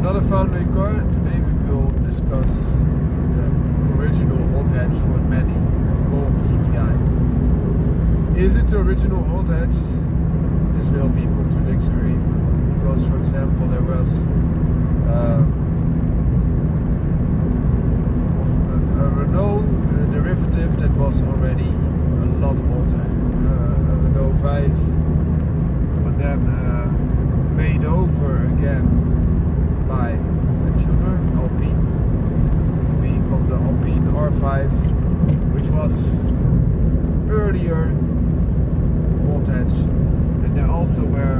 another foundry car. Today we will discuss the original hot hatch for many Golf GTi. Is it the original hot hatch? This will be contradictory because, for example, there was a Renault derivative that was already a lot hotter, a Renault 5, but then made over again by a tuner, Alpine, being called the Alpine R5, which was earlier hot hatch, and there also were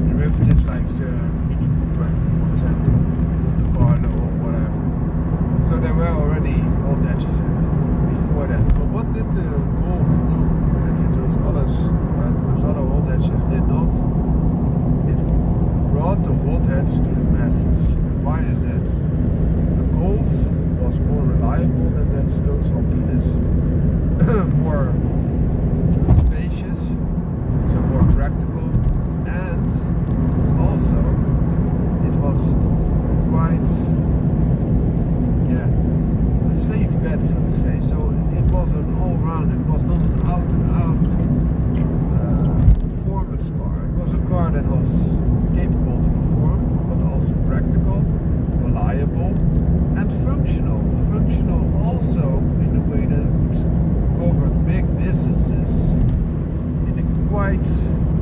derivatives like the Mini Cooper, for example, Monte Carlo or whatever. So there were already hot hatches before that. But what did the Golf do that those other hot hatches did not? It brought the hot hatch to the masses. Why is that? The Golf was more reliable than those Alpines, more spacious, so more practical, and also it was quite a safe bet, so to say. So it was an all-round, it was not an out-and-out performance car. It was a car that was capable to perform, but also practical, reliable, and functional. Functional also in a way that it could cover big distances in a quite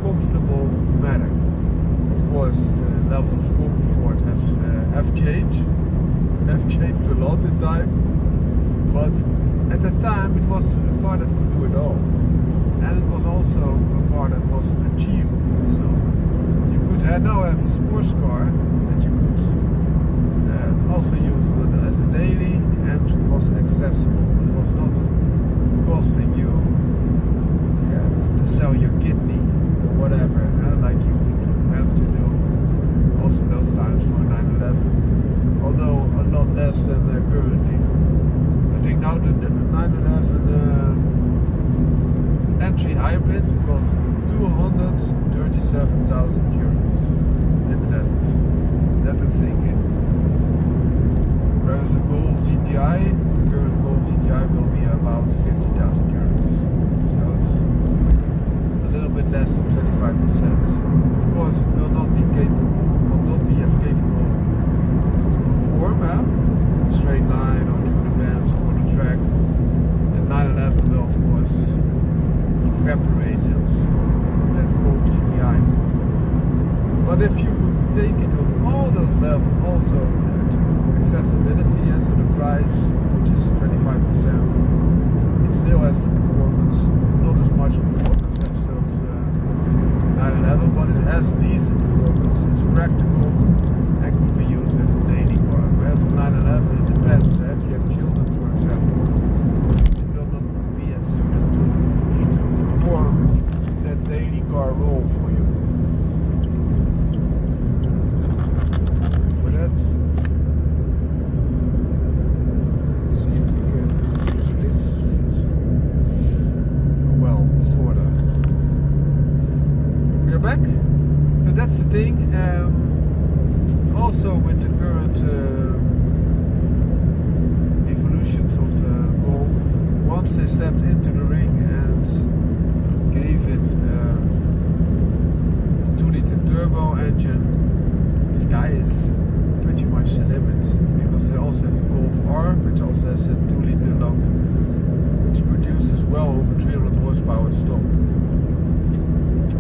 comfortable manner. Of course, the levels of comfort have changed a lot in time, but at the time it was a car that could do it all, and it was also a car that was achievable. So you could now have a sports car that you could also use as a daily, and it was accessible. It was not costing you to sell your kidney or whatever, like you would have to do also those times for 911, although a lot less than currently. I think now the 911 entry hybrid costs 237,000 euros in the Netherlands. That is thinking. Whereas a Golf GTi, current Golf GTi will be about 50,000 euros. So it's a little bit less than 25%. Of course, it will not be as capable to perform in a straight line or through the bends or the track. The 911 will, of course, evaporate that Golf GTi. But if you would take it on all those levels, also accessibility, and so the price, which is 25%, it still has the performance, not as much performance as those 911, but it has decent performance. It's practical and could be used as a daily car. Whereas the 911, it depends. If you have children, for example, it will not be as suited to perform that daily car role for you. For that, see if we can fix this. Well, sorta. We are back. So that's the thing. Also with the current evolutions of the Golf, once they stepped into the ring and gave it a 2-liter turbo engine, the sky is pretty much the limit, because they also have the Golf R, which also has a 2-liter lump, which produces well over 300 horsepower stock.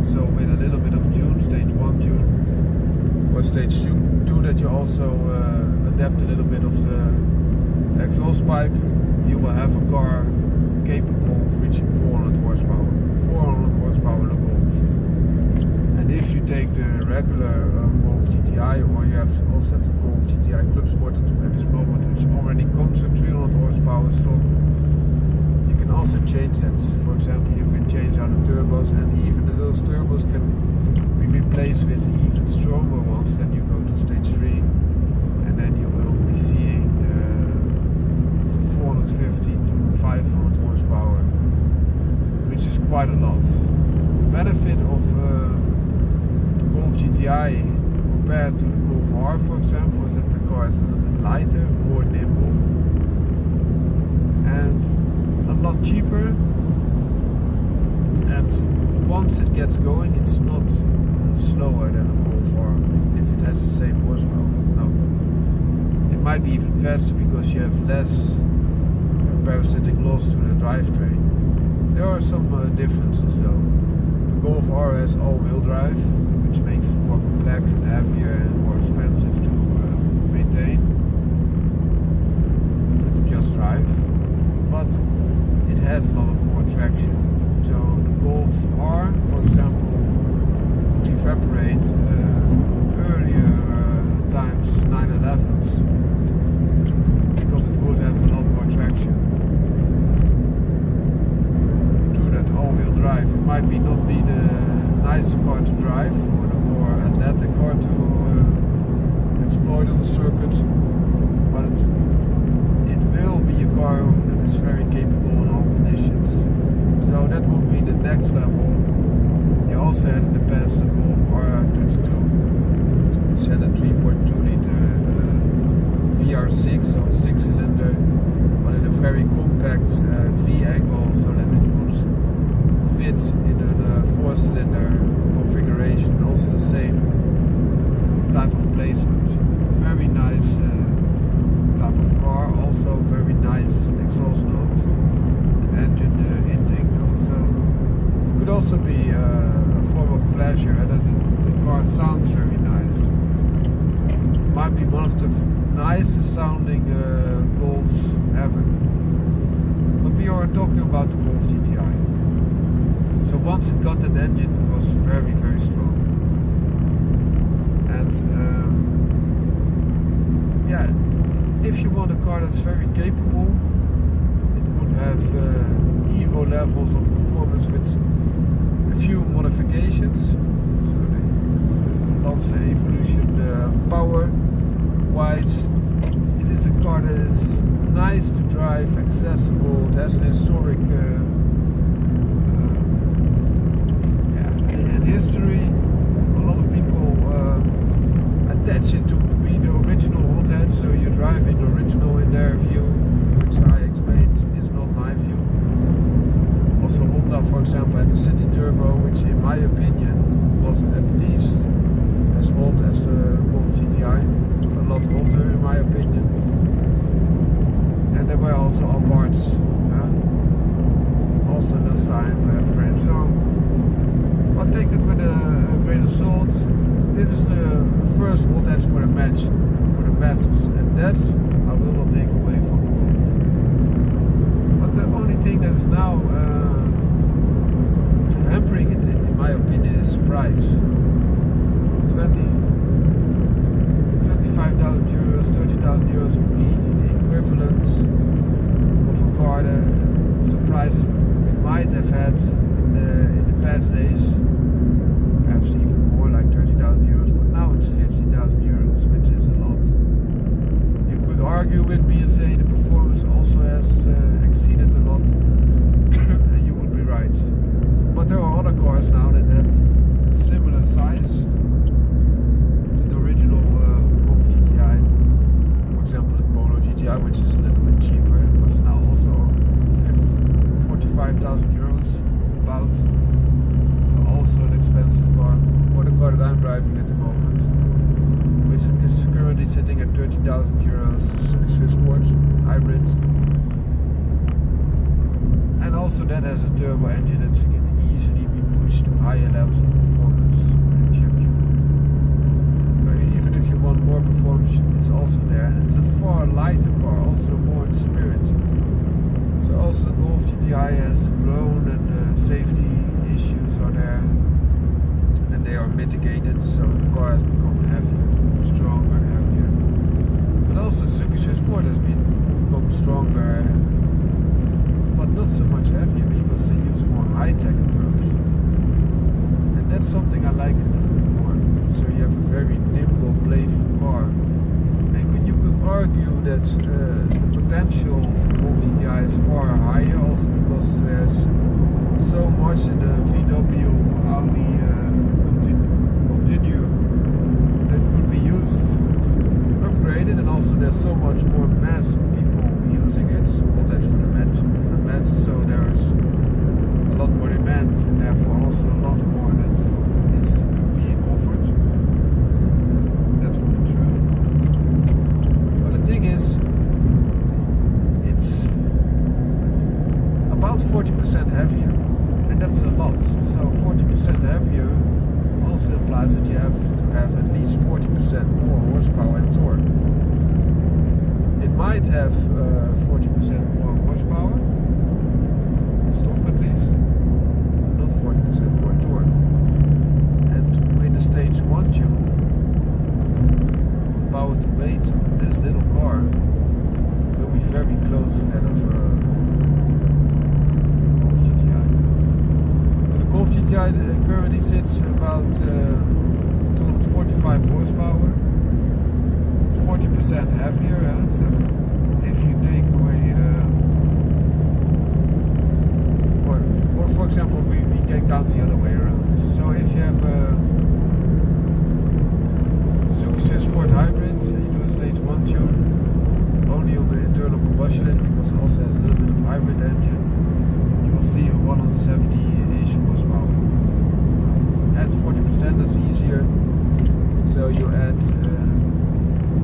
So with a little bit of tune, stage 1 tune or stage 2 that you also adapt a little bit of the exhaust pipe, you will have a car capable of reaching 400 horsepower. 400 horsepower in a Golf. And if you take the regular Golf GTi, or you also have the Golf GTi Club Sport at this moment, which already comes with 300 horsepower stock, you can also change that. For example, you can change out the turbos, and even those turbos can be replaced with even stronger ones. Then you go to stage 3, and then you will be seeing 450 to 500 horsepower, which is quite a lot. The benefit of the Golf GTi compared to the Golf R, for example, is that the car is a little bit lighter, more nimble, and a lot cheaper. And once it gets going, it's not slower than a Golf R if it has the same horsepower. No, it might be even faster because you have less parasitic loss to the drivetrain. There are some differences though. The Golf R has all-wheel drive, which makes it more complex and heavier and more expensive to maintain and to just drive, but it has a lot of more traction. So the Golf R, for example, would evaporate earlier times 911s because it would have a lot more traction. True that all-wheel drive might not be the nicer car to drive or the more athletic car to exploit on the circuit, but it will be a car that is very capable in all conditions. So that would be the next level. You also had in the past the Golf R32, which had a 3.2 liter VR6, so a 6-cylinder, but in a very compact V angle, so that it would fit in a 4-cylinder configuration. Also the same type of placement. Very nice type of car. Also very nice exhaust note and engine intake note. So it could also be a form of pleasure that the car sounds very nice. Might be one of the nicest sounding Golfs ever. But we are talking about the Golf GTi. So once it got that engine, it was very, very strong. And yeah, if you want a car that's very capable, it would have Evo levels of performance with a few modifications. So the Lancer Evolution power wise, it is a car that is nice to drive, accessible, it has an historic history. A lot of people attach it to be the original hothead, so you drive in the original in their view, which I explained is not my view. Also Honda, for example, had the City Turbo, which in my opinion was at least as hot as the Golf GTi, a lot hotter in my opinion. And there were also Albards, also in those time frames. So but take that with a grain of salt. This is the first hothead for the match, for the masses, and that I will not take away from the Golf. But the only thing that's now hampering it, in my opinion, is price. 25,000 euros, 30,000 euros would be the equivalent of a car of the prices we might have had in the past days. Perhaps even more, like 30,000 euros, but now it's 50,000 euros, which is a lot. You could argue with me and say the performance also has exceeded a lot, and you would be right. But there are other cars now that have similar size to the original Golf GTi. For example, the Polo GTi, which is a little bit cheaper, but it's now also 45,000 euros about. So also an expensive car, or the car that I'm driving at the moment, which is currently sitting at 30,000 euros, Swiss Sport hybrid. And also that has a turbo engine that can easily be pushed to higher levels of performance with a chip tune. So even if you want more performance, it's also there. And it's a far lighter car, also more in the spirit. So also the Golf GTi has grown and safety issues are there, and they are mitigated, so the car has become heavier, stronger, heavier. But also Swiss Sport has become stronger, but not so much heavier because they use more high-tech approach. And that's something I like a little bit more. So you have a very nimble, playful car. And you could argue that the potential of the Golf GTi is far higher, also because there's so much in the VW Audi continuum that could there's so much more mass of people using it. Well, that's for the masses, so there's a lot more demand, and therefore also a lot more that is being offered. That's true. But the thing is, it's about 40% heavier, and that's a lot. So 40% heavier also implies that you have to have at least 40% more horsepower and torque. It might have 40% more horsepower, torque at least, not 40% more torque. And with the stage 1 tune, the power to weight of this little car will be very close to that of Golf GTi. So the Golf GTi currently sits about 245 horsepower. It's 40% heavier, so if you take away, or for example, we can count the other way around. So if you have a Suzuki Sport Hybrid, and you do a stage 1 tune only on the internal combustion engine, because it also has a little bit of hybrid engine, you will see a 170-ish horsepower. Add 40%, that's easier. So you add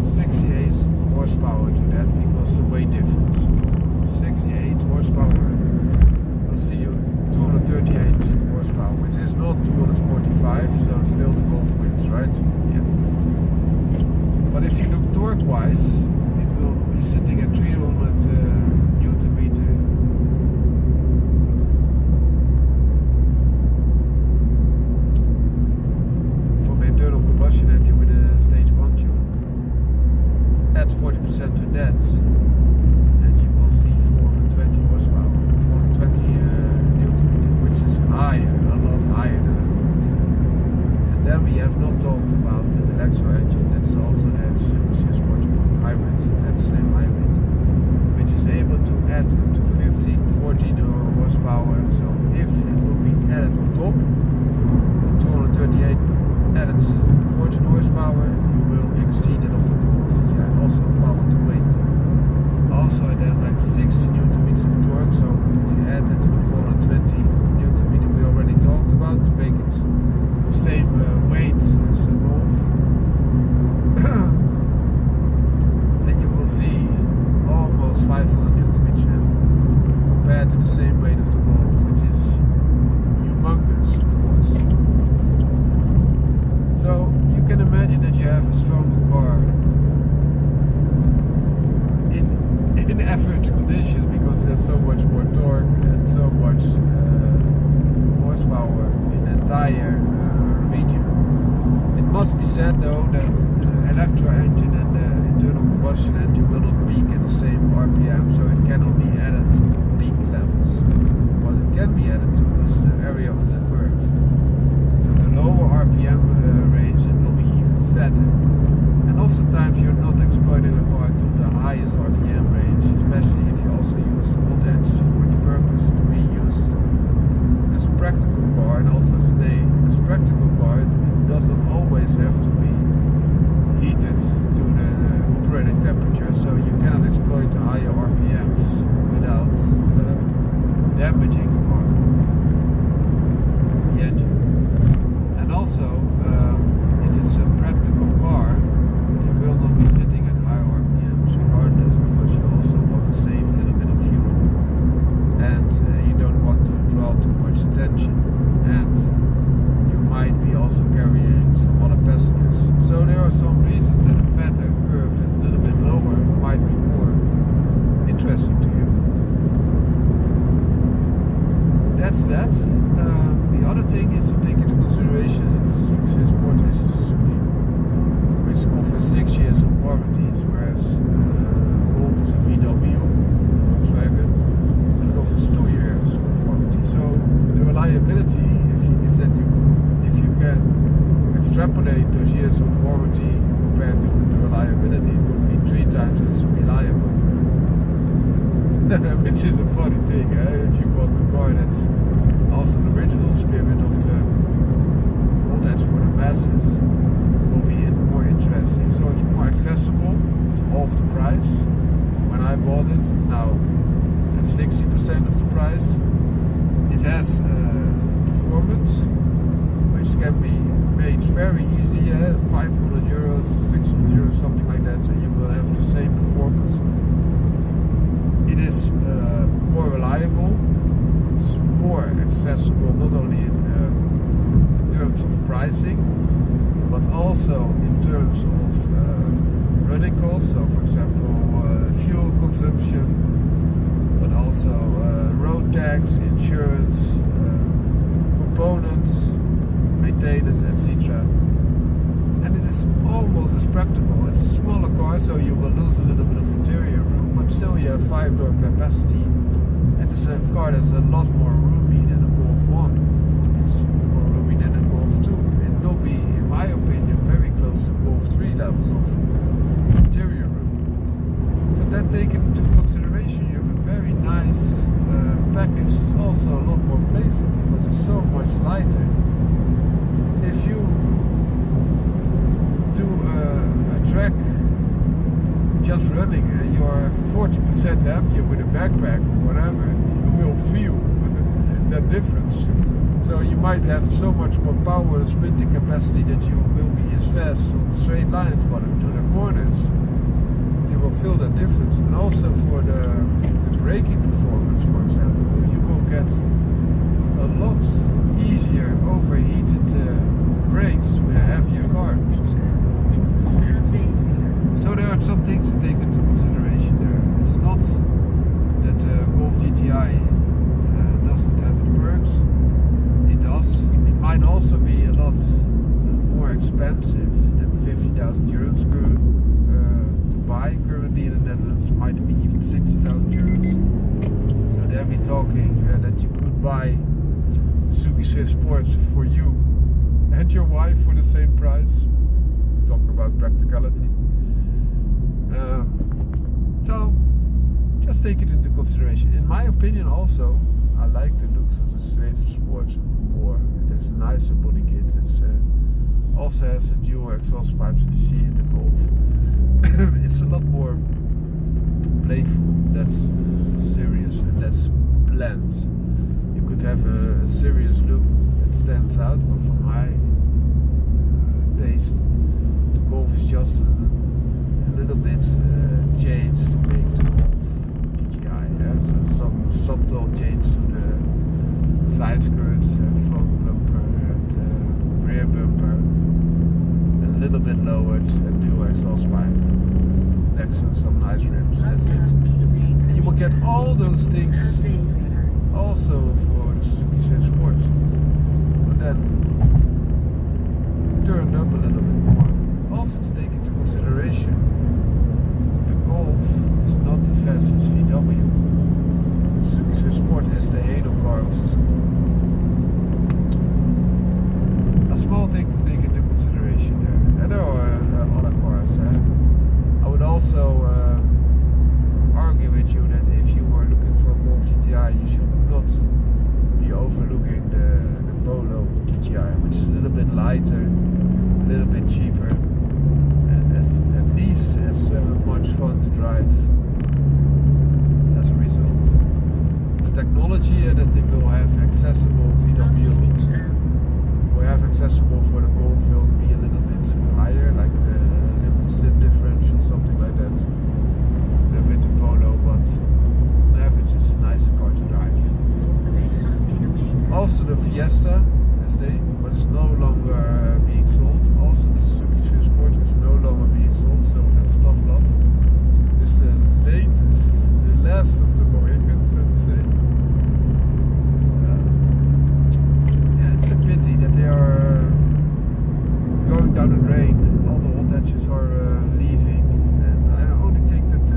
68 horsepower to that because the weight difference. 68 horsepower will see you 238 horsepower, which is not 245, so still the Golf wins, right? Yeah. But if you look torque-wise, it will be sitting at 300 Newton meter. From the internal combustion engine with a stage 1 tune. Add 40% to that, and you will see 420 horsepower, 420 Newton meter, which is higher, a lot higher than a Golf. And then we have not talked about the electro engine that is also that Suzuki Sport Hybrid, that's the name Hybrid, which is able to add up to 14 horsepower. So if it would be added on top, 238 added 14 horsepower, you will exceed it of the Golf. Also power to weight. Also it has like 60 Newton meters of torque, so if you add that to the 420 Newton meter we already talked about to make it the same weight as the Golf, then you will see almost 500 Newton meter compared to the same weight of the Golf, which is humongous, of course. So you can imagine that you have a stronger car in average conditions, because there's so much more torque and so much horsepower in the entire region. It must be said though that the electro engine and the internal combustion engine will not peak at the same RPM, so it cannot be added to peak levels. What it can be added to is the area on the curve. So the lower RPM range, it will be even fatter. And oftentimes you're not exploiting a car to the highest RPM range, especially if you also use hot edge for its purpose to be used as a practical car, and also today as a practical car it doesn't always have to be heated to the operating temperature, so you cannot exploit the higher RPMs without damaging the car, the engine. And also if it's a practical car, you will not be sitting at high RPMs regardless, because you also want to save a little bit of fuel, and you don't want to draw too much attention, and you might be also carrying some other passengers. So there are some reasons that a fatter curve that's a little bit lower might be more interesting to you. That's that. The other thing is to take into consideration that the Suzuki Sport is a Suzuki, which offers 6 years of warranties, whereas Golf is a VW, Volkswagen, and it offers 2 years of warranty. So the reliability, if you can extrapolate those years of warranty compared to the reliability, it would be 3 times as reliable. Which is a funny thing, if you bought a car that's also the original spirit of the old edge for the masses, will be more interesting. So it's more accessible, it's half the price. When I bought it, it's now at 60% of the price. It has performance, which can be made very easily, 500 euros, 600 euros, something like that, and you will have the same performance. It is more reliable, it's more accessible, not only in terms of pricing, but also in terms of running costs, so for example fuel consumption, but also road tax, insurance, components, maintenance, etc. And it is almost as practical. It's a smaller car, so you will lose a little bit of interior room, but still you have 5-door capacity, and it's a car that's a lot more roomy than a Golf 1. It's more roomy than a Golf 2. It will be, in my opinion, very close to Golf 3 levels of interior room. So that taken into consideration, you have a very nice package. It's also a lot more playful because it's so much lighter. If you do a track just running and you are 40% heavier with a backpack or whatever, you will feel that difference. So you might have so much more power and sprinting capacity that you will be as fast on the straight lines, but into the corners you will feel that difference. And also for the braking performance, for example, you will get a lot easier overheated brakes with a heavier car. So there are some things to take into consideration there. It's not that Golf GTi doesn't have its perks. It does. It might also be a lot more expensive than 50,000 euros to buy currently in the Netherlands. Might be even 60,000 euros. So there we're talking that you could buy Suzuki Swift Sports for you and your wife for the same price. Talk about practicality. So just take it into consideration. In my opinion, also, I like the looks of the Swift Sports more. It has a nicer body kit. It also has the dual exhaust pipes that you see in the Golf. It's a lot more playful, less serious, and less bland. You could have a serious look that stands out, but for my taste, the Golf is just a little bit changed to make the Golf GTi. So some subtle change to the side skirts, front bumper, and rear bumper, and a little bit lowered and dual exhaust pipe. Next to some nice rims. That's it. And you will get all those things also for the Suzuki Swift Sports, but then turned up a little bit more. Also to take into consideration, the Golf is not the fastest VW. Suzuki Swift Sport is the halo car of Suzuki. A small thing to take into consideration there. And there are other cars. I would also argue with you that if you were looking for a Golf GTi, you should not be overlooking the Polo GTi, which is a little bit lighter, a little bit cheaper, and at least as much fun to drive as a result. The technology that they will have accessible VW, will have accessible for the Golf will be a little bit higher, like the limited slip differential, something like that, than with the Polo, but on average it's a nicer car to drive. Also the Fiesta SD, but it's no longer being sold. Also the Suzuki Swift Sport is no longer being sold, so that's tough love. It's the latest, the last of the Mohicans, so to say. Yeah, it's a pity that they are going down the drain. All the old hatches are leaving, and I only think that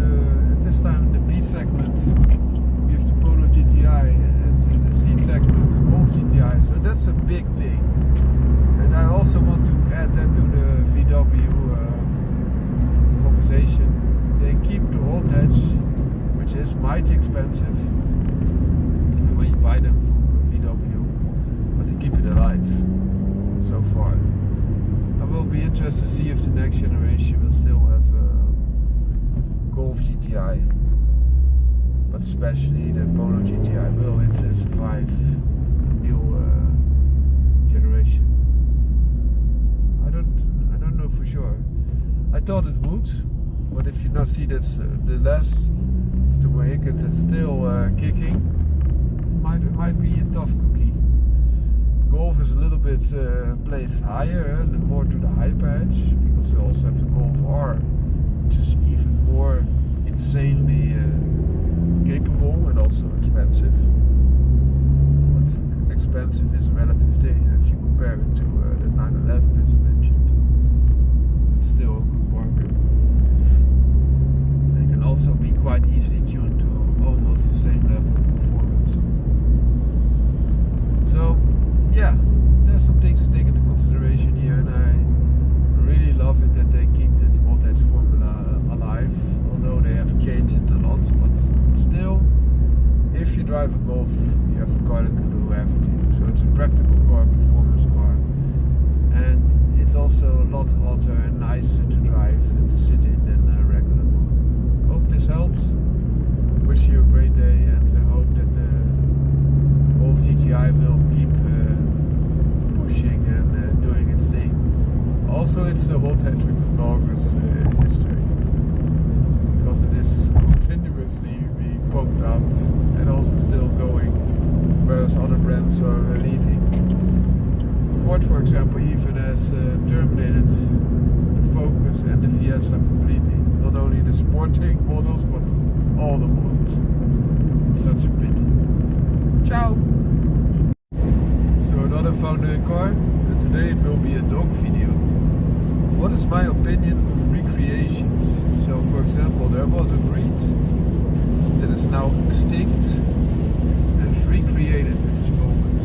at this time in the B segment we have the Polo GTi, and in the C segment the Golf GTi, so that's a big thing. And I also want to add that to the VW conversation. They keep the old hatch, which is mighty expensive when you buy them from VW, but they keep it alive so far. I will be interested to see if the next generation will still have Golf Golf GTi, but especially the Polo GTi will survive new generation. I don't know for sure. I thought it would, but if you now see that the last of the Mohicans that's still kicking, might be a tough cookie. Golf is a little bit placed higher and more to the hyper edge, because they also have the Golf R, which is even more insanely capable and also expensive. But expensive is a relative thing if you compare it to the 911 as I mentioned. It's still a good bargain. They can also be quite easily tuned to almost the same level of performance. So yeah, there's some things to take into consideration here, and I really love it that they keep the hot edge formula alive, although they have changed it a lot. But still, if you drive a Golf, you have a car that can do everything. So it's a practical car, performance car, and it's also a lot hotter and nicer to drive and to sit in than a regular one. Hope this helps. Wish you a great day, and I hope that the Golf GTi will keep pushing and doing its thing. Also, it's the hot hatch with the longest history, because it is continuously being pumped out and also still going, whereas other brands are leaving. Ford, for example, even has terminated the Focus and the Fiesta completely. Not only the sporting models, but all the models. It's such a pity. Ciao! So another foundering car, and today it will be a dog video. What is my opinion on recreations? So for example, there was a breed that is now extinct and is recreated at this moment.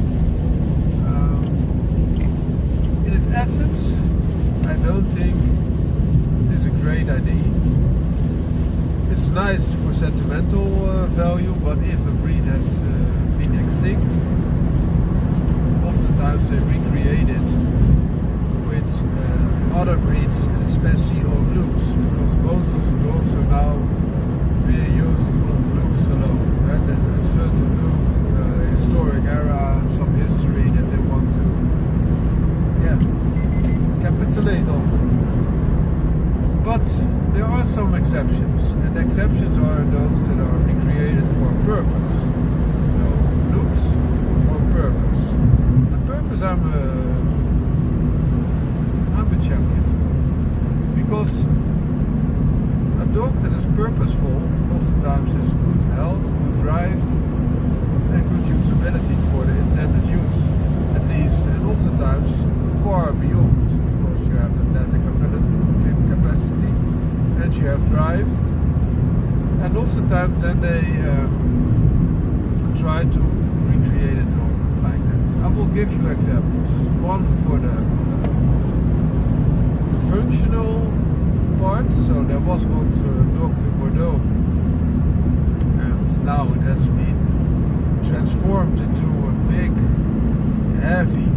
In its essence, I don't think it's a great idea. It's nice for sentimental value, but if a breed has been extinct, oftentimes they recreate it with other breeds, and especially on looks, because most of the dogs are now being used on looks alone. And a certain look, historic era, some history that they want to capitulate on. But there are some exceptions, and the exceptions are those that are recreated for a purpose. So looks or purpose. The purpose I'm a champion for, because a dog that is purposeful oftentimes has good health, good drive, and good usability for the intended use, at least, and oftentimes far beyond, because you have athletic capacity and you have drive, and oftentimes then they try to recreate a dog like that. I will give you examples. One for the functional part. So there was once a dog de Bordeaux, and now it has been transformed into a big, heavy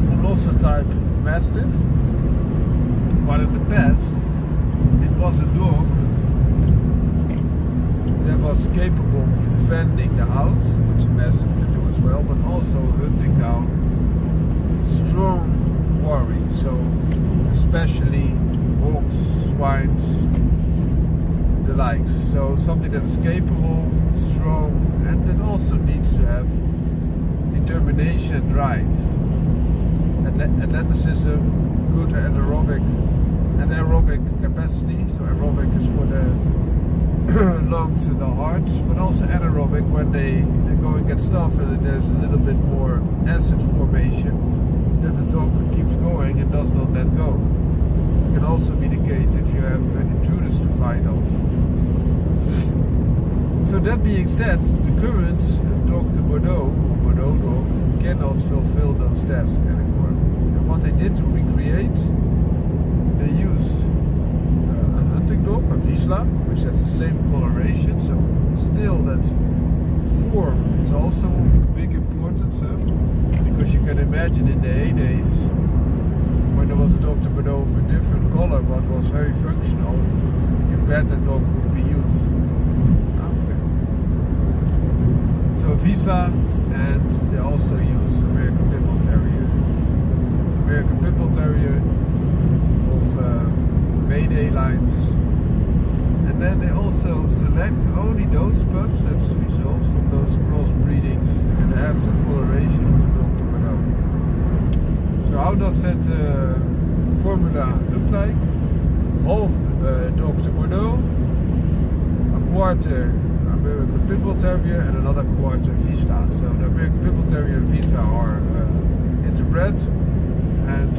colossal type mastiff. But in the past, it was a dog that was capable of defending the house, which a mastiff can do as well, but also hunting down strong quarry, so especially hawks, swines, the likes. So something that is capable, strong, and that also needs to have determination and drive, athleticism, good anaerobic capacity. So aerobic is for the lungs and the heart, but also anaerobic when they go and get stuff and there's a little bit more acid formation, that the dog keeps going and does not let go. It can also be the case if you have intruders to fight off. So that being said, the current dog de Bordeaux, or Bordeaux dog, cannot fulfill those tasks anymore. And what they did to recreate, they used a hunting dog, a Vizsla, which has the same coloration, so still that form is also of big importance, because you can imagine in the heydays when there was a dog de Bordeaux of a different color but was very functional, better dog would be used. Okay. So Vizsla, and they also use American Pit Bull Terrier. American Pit Bull Terrier of Mayday lines. And then they also select only those pups that result from those crossbreedings and have the coloration of the Dr. Bordeaux. So how does that formula look like? Half Dr. Bordeaux, a quarter American Pit Bull Terrier, and another quarter Vizsla. So the American Pit Bull Terrier and Vizsla are interbred, and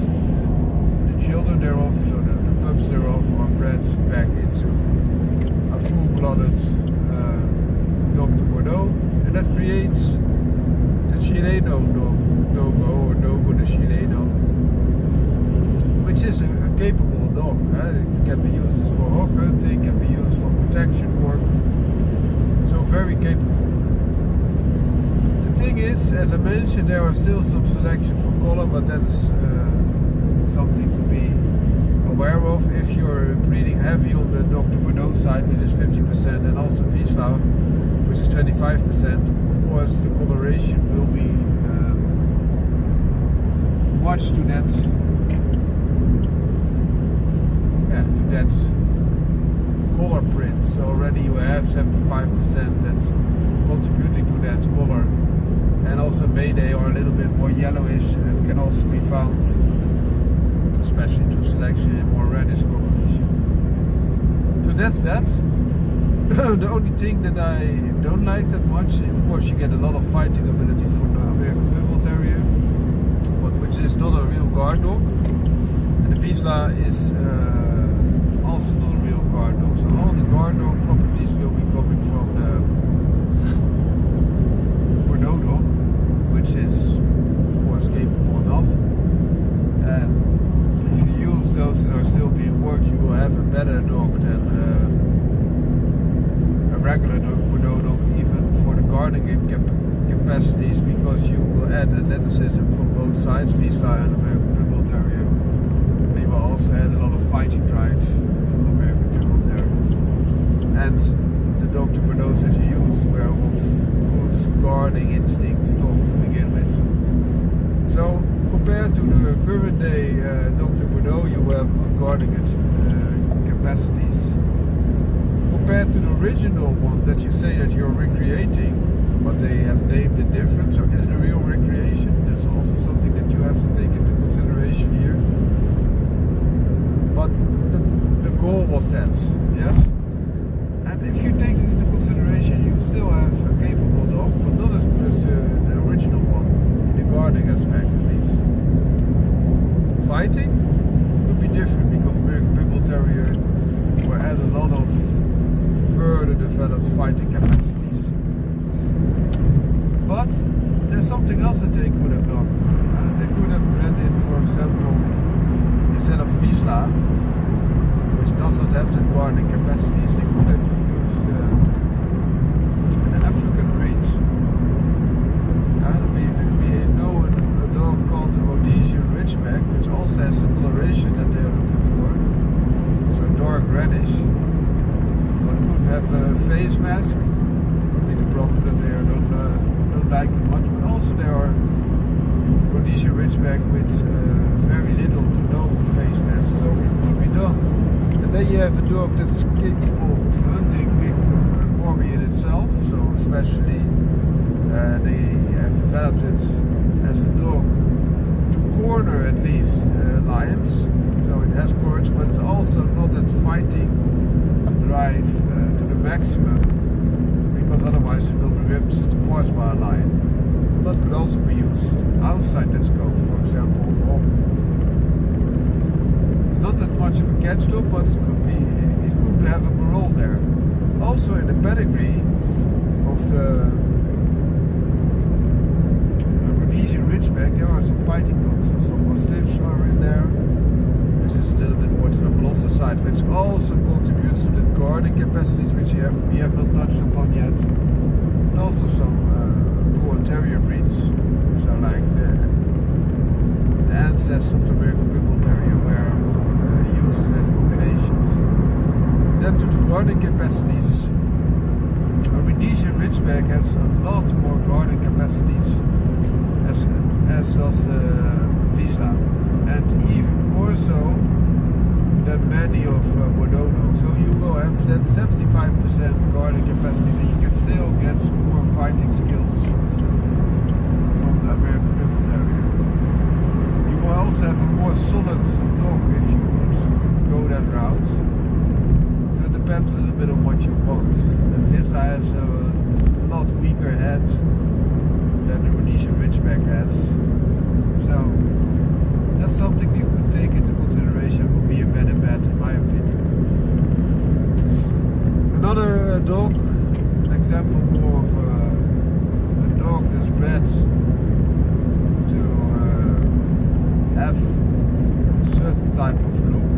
the children thereof, so the pups thereof, are bred back into a full-blooded Dr. Bordeaux, and that creates the Chileno Dogo, or Dogo de Chileno, which is a capable dog. It can be used for hawk hunting, can be used for protection work, so very capable. The thing is, as I mentioned, there are still some selection for color, but that is something to be aware of. If you're breeding heavy on the Dr. Bordeaux side, which is 50%, and also Vizsla, which is 25%, of course the coloration will be much to that color print. So already you have 75% that's contributing to that color, and also Mayday are a little bit more yellowish and can also be found, especially to selection, in more reddish coloration. So that's that. The only thing that I don't like that much, of course you get a lot of fighting ability from the American Pit Bull Terrier, but which is not a real guard dog, and the Vizsla is also not a real guard dog. So all the guard dog properties will be coming from the Bordeaux dog, which is of course capable enough, and if you use those that are still being worked, you will have a better dog than a regular Bordeaux dog, even for the guarding capacities, because you will add athleticism from both sides, Vizsla and American Pit Bull Terrier. And you will also add a lot of fighting drive from American Pit Bull Terrier. And the Dr. Bordeaux that you use were of good guarding instinct stock to begin with. So compared to the current day Dr. Bordeaux, you have good guarding capacities. Compared to the original one that you say that you're recreating, but they have named it different. So is it a real recreation? That's also something that you have to take into consideration here. But the goal was that, yes? And if you take it into consideration, you still have a capable dog, but not as good as the original one, in the guarding aspect at least. Fighting could be different, because American Pit Bull Terrier has a lot of further developed fighting capacities. But there's something else that they could have done. They could have bred in, for example, instead of Vizsla, which does not have the guarding capacities, they could have used an African breed. We know a dog called the Rhodesian Ridgeback, which also has the coloration that they are looking for, so dark reddish, but could have a face mask. Could be the problem that they don't like it much, but also there are Rhodesian Ridgeback with very little to no face mask, so it could be done. And then you have a dog that's capable of hunting big quarry in itself, so especially they have developed it as a dog to corner at least lions, so it has courage, but it's also not that fighting drive to the maximum, because otherwise it will be ripped to parts by a lion. But could also be used outside that scope, for example, hawk. It's not that much of a catch dog, but it could have a parole there. Also in the pedigree of the Rhodesian Ridgeback, there are some fighting dogs, so some mastiffs are in there, which is a little bit more to the Molosser side, which also contributes to the guarding capacities, which we have not touched upon yet. And also some Bull and Terrier breeds, so like the ancestors of the American Pit Bull Terrier were used in that combinations. Then to the guarding capacities. A Rhodesian Ridgeback has a lot more guarding capacities as does the Vizsla, and even more so than many of Bordeaux. So you will have that 75% guarding capacity, and you can still get more fighting skills from the American Pimple Terrier. You will also have a more solid dog if you would go that route. So it depends a little bit on what you want. The Vizsla has a lot weaker head than the Rhodesian Ridgeback has. So that's something you could take into consideration. Would be a better bet in my opinion. Another dog, an example more of a dog that's bred to have a certain type of look,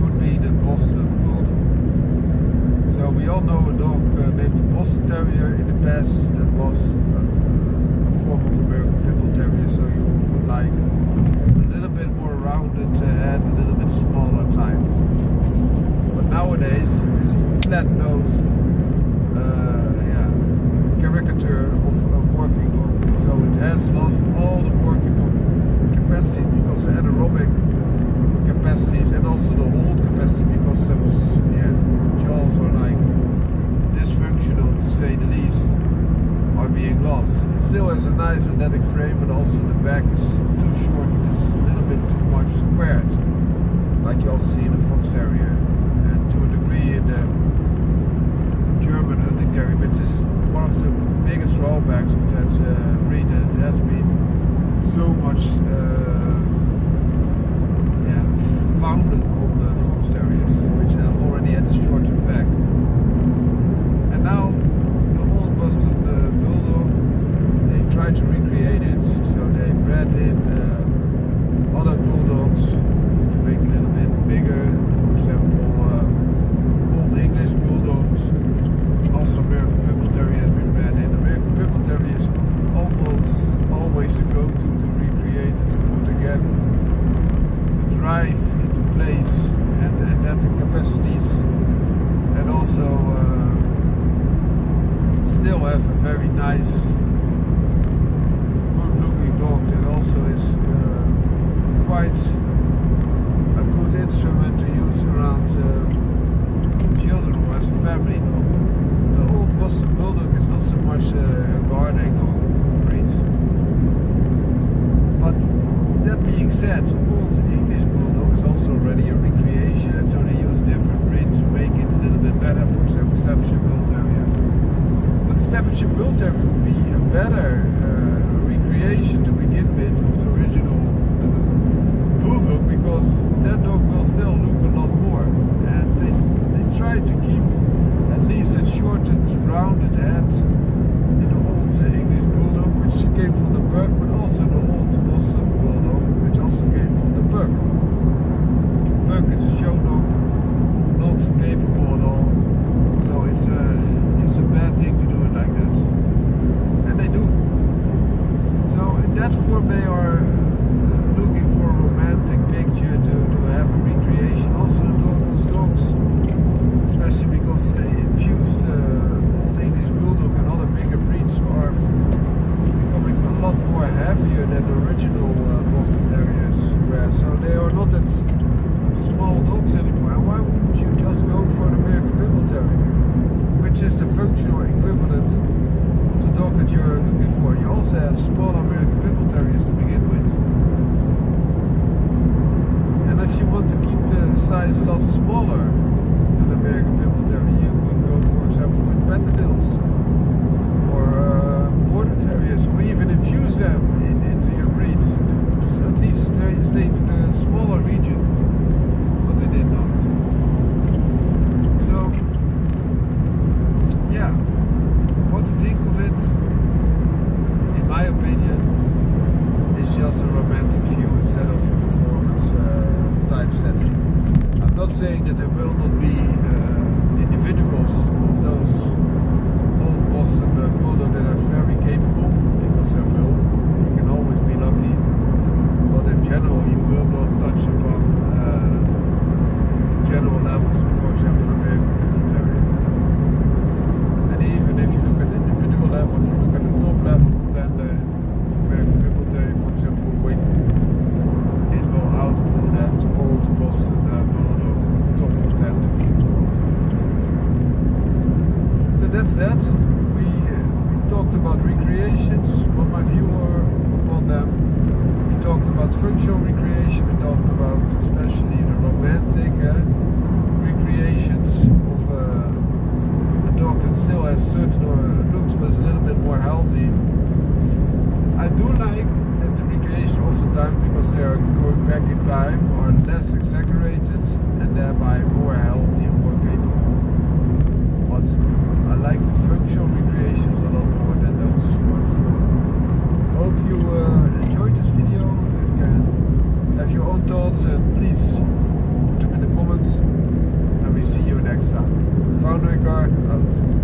could be the Boston Bulldog. So we all know a dog named the Boston Terrier in the past that was a form of American Pimple Terrier, so you would like a little bit more rounded head, a little bit smaller type. But nowadays it is a flat-nosed caricature of a working dog. So it has lost all the working dog capacities because the anaerobic capacities and also the hold capacity, because those jaws are like dysfunctional to say the least, are being lost. It still has a nice athletic frame, but also the back is too short. It's a little bit too much squared, like you also see in the Fox Terrier, and to a degree in the German hunting terrier, which is one of the biggest drawbacks of that breed, that it has been so much founded on the Fox Terriers, which already had a shorter back. And now the old Boston Bulldog, they tried to recreate it, so they bred in other bulldogs to make it a little bit bigger. For example, old English bulldogs. Also American Pimple Terrier has been bred in. American Pimple Terrier is almost always the go-to to recreate, to put again the drive into place and the athletic capacities, and also still have a very nice, good looking dog that also is quite a good instrument to use around children or as a family dog. The old Boston Bulldog is not so much a guarding dog breed. But that being said, old English Bulldog is also already a recreation, so they use different breeds to make it a little bit better. For example, Staffordshire Bull Terrier. But Staffordshire Bull Terrier would be a better recreation to begin with the original Bulldog, because that dog will still look a lot more. And they try to keep at least that shortened, rounded head in the old English Bulldog, which came from the Pug, but also the old Boston Bulldog, which also came from the Pug. Pug is a show dog, not capable at all. So it's a bad thing to do it like that. And they do. So in that form they are looking for a romantic picture to have a recreation. Also those dogs, especially because they infused old English Bulldog and other bigger breeds, are becoming a lot more heavier than the original Boston Terriers were. So they are not that small dogs anymore. And why wouldn't you just go for an American Pimple Terrier, which is the functional equivalent of the dog that you're looking for? You also have small American Pimple Terriers to begin with. And if you want to keep the size a lot smaller than American Pimple Terrier, you could go, for example, with Petadills or Border Terriers, or even infuse them into your breeds to at least stay to the smaller region. But they did not. So, yeah, what to think of it? In my opinion, it's just a romantic view instead of a performance type setting. I'm not saying that there will not be individuals of those old Boston Bulldog that are very capable, because there will. You can always be lucky. But in general, you will not touch upon general levels less exaggerated and thereby more healthy and more capable. But I like the functional recreations a lot more than those ones. Hope you enjoyed this video. You can have your own thoughts and please put them in the comments. And we see you next time. Found my car out.